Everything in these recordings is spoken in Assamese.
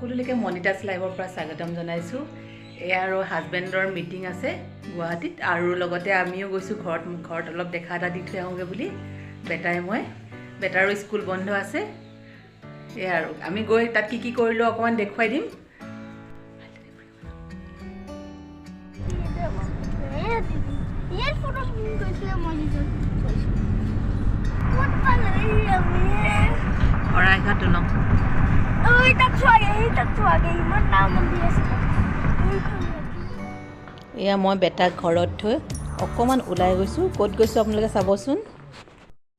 সকলোলৈকে মনিটাছ লাইভৰ পৰা স্বাগতম জনাইছোঁ। এয়া আৰু হাজবেণ্ডৰ মিটিং আছে গুৱাহাটীত, আৰু লগতে আমিও গৈছোঁ ঘৰত অলপ দেখা এটা দি থৈ আহোঁগৈ বুলি। বেটাৰো স্কুল বন্ধ আছে। এয়া আৰু আমি গৈ তাত কি কৰিলোঁ অকণমান দেখুৱাই দিম। শৰাইঘাট দলং এয়া মই বেটাক ঘৰত থৈ অকণমান ওলাই গৈছোঁ। ক'ত গৈছোঁ আপোনালোকে চাবচোন।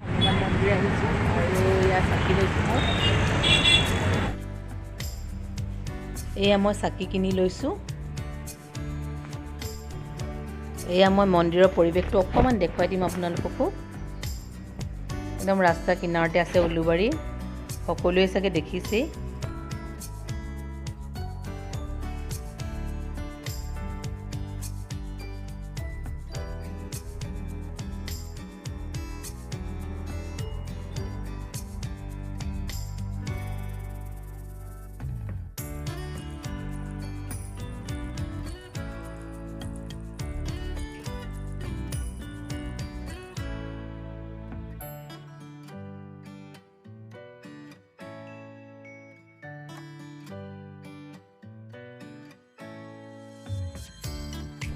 হনুমান মন্দিৰ আহিছোঁ আৰু এয়া চাকি লৈছোঁ মই। এয়া মই চাকি কিনি লৈছোঁ। এয়া মই মন্দিৰৰ পৰিৱেশটো অকণমান দেখুৱাই দিম আপোনালোককো। একদম ৰাস্তা কিনাৰতে আছে উলুবাৰী, সকলোৱে চাগে দেখিছেই।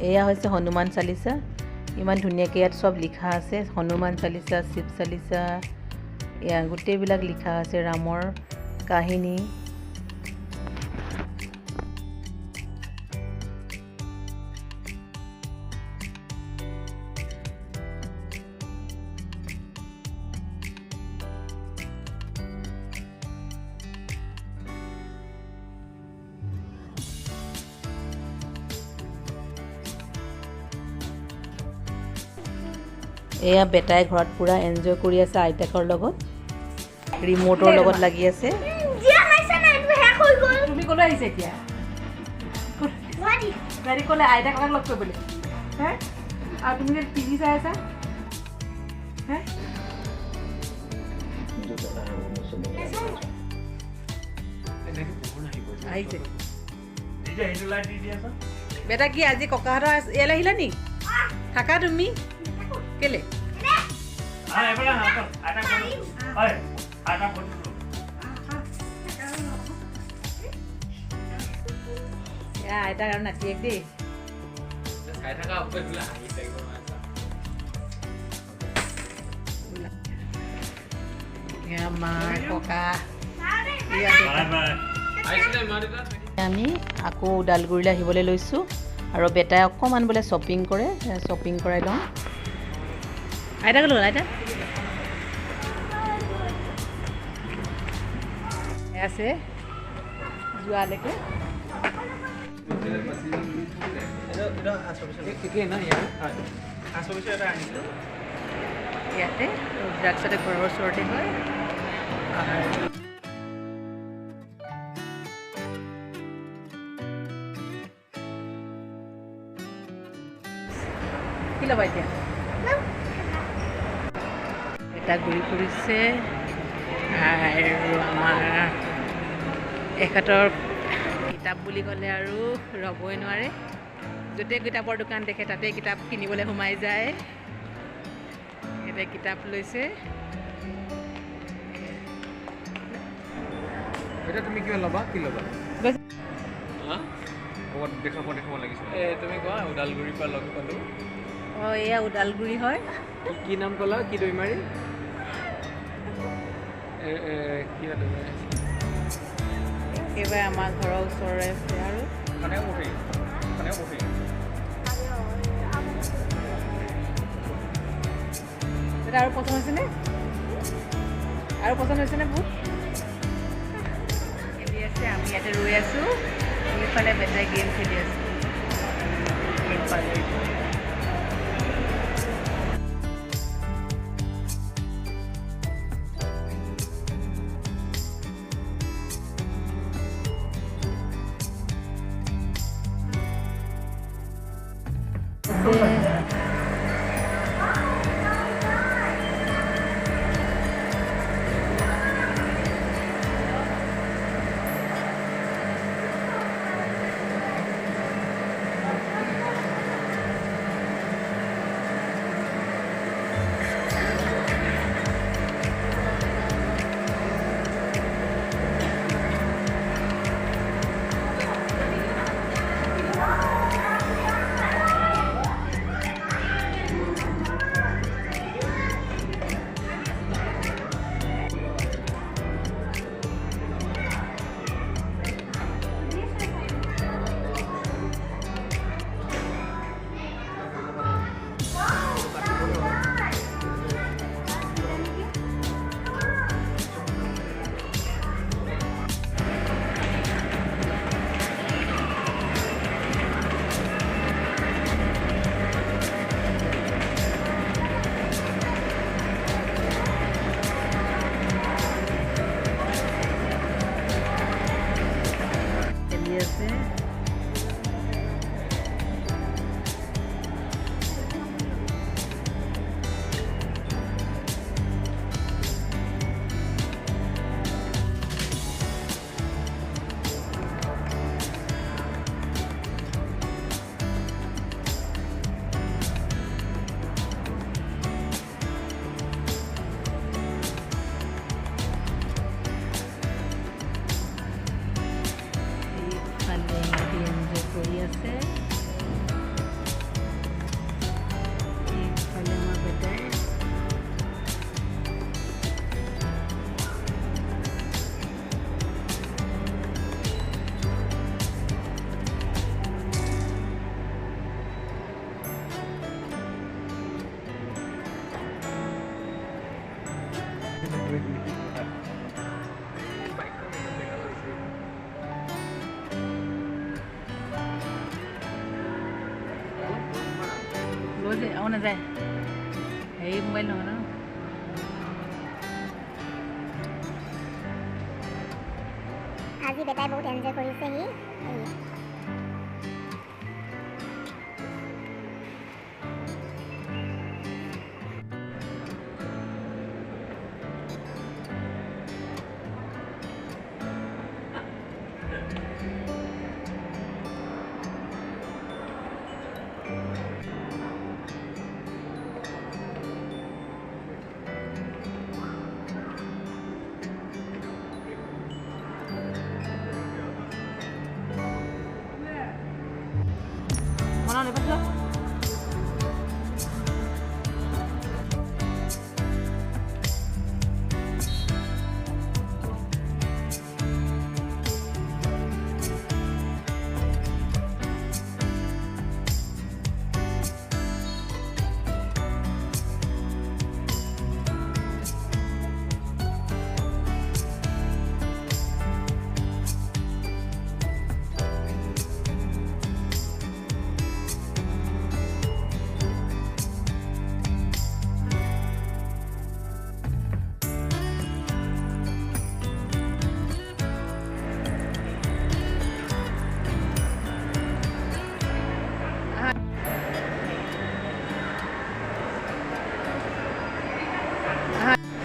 এয়া হৈছে হনুমান চালিচা। ইমান ধুনীয়াকৈ ইয়াত চব লিখা আছে। হনুমান চালিচা, শিৱ চালিচা, এয়া গোটেইবিলাক লিখা আছে, ৰামৰ কাহিনী। এয়া বেটাই ঘৰত পুৰা এনজয় কৰি আছে আইতাকৰ লগত, ৰিম'টৰ লগত লাগি আছে। তুমি ক'লৈ আহিছে এতিয়া? গাড়ী ক'লে আইতাকক লগ কৰিবলৈ হে? আৰু তুমি যে টিভি চাই আছা হে? আহিছে বেটা। কি আজি ককাহঁতৰ ইয়ালৈ আহিলা নি? থাকা তুমি কেলে? আইতাক আৰু নাতিয়েক দেই। মা ককা আমি আকৌ ওদালগুৰিলৈ আহিবলৈ লৈছোঁ, আৰু বেটাই অকণমান বোলে শ্বপিং কৰে, শ্বপিং কৰাই লওঁ। আইতাক লৈ আইতা আছে যোৱালৈকে। ইয়াতে ৰুদ্ৰাক্ষতে ঘৰৰ ওচৰতে হয়। কি ল'বা এতিয়া? এটা ঘূৰি ফুৰিছে, আৰু আমাৰ এখেতৰ কিতাপ বুলি ক'লে আৰু ৰ'বই নোৱাৰে। য'তে কিতাপৰ দোকান দেখে তাতে কিতাপ কিনিবলৈ সোমাই যায়। এতে কিতাপ লৈছে। এটা তুমি কিবা ল'বা? কি ল'বা? দেখাব লাগিছিল। তুমি কোৱা ওদালগুৰিৰ পৰা লগ পালোঁ। অঁ, এয়া ওদালগুৰি হয়। কি নাম ক'লা? কি দৈমাৰী? একেবাৰে আমাৰ ঘৰৰ ওচৰৰে আছে। আৰু আৰু পচন্দ হৈছেনে? আৰু পচন্দ হৈছেনে? বহুত খেলি আছে, আমি ইয়াতে ৰৈ আছোঁ। এইফালে বেটাই গেম খেলি আছোঁ। গেম পাগল। নাযায় হেৰি মোবাইল নহয় ন আজি বেটাই বহুত এনজয় কৰিছে সি মনত নেপাইছ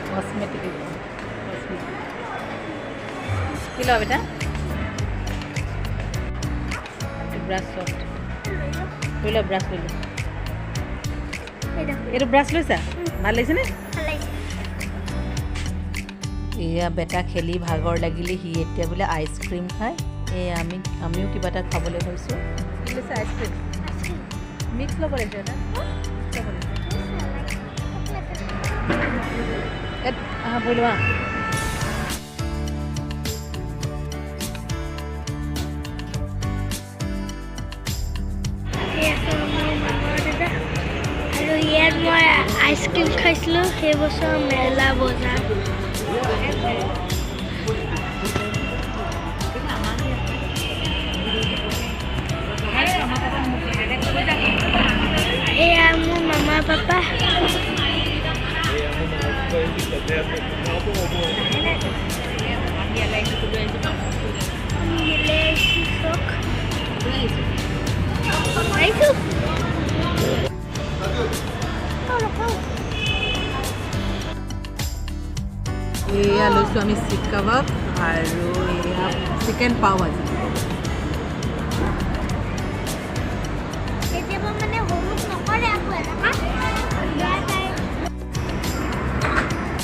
कॉस्मेटिक किलो बेटा ब्राश सॉफ्ट लो ब्राश लो ये ब्राश लैसा ভাল লাগিছে নে এয়া বেটা খেলি ভাগৰ লাগিলে সি এতিয়া বোলে আইচক্ৰীম খায় এই আমিও কিবা এটা খাবলৈ লৈছোঁ কি লৈছে আইচক্ৰীম মিক্স ল'ব লাগিছে এটা बोलवा আৰু ইয়াত মই আইচক্ৰীম খাইছিলোঁ সেই বছৰ মেলা বজাৰ এয়া মোৰ মামা পাপা এয়া লৈছোঁ আমি চিক কাবাব আৰু এয়া চিকেন পাও ভাজি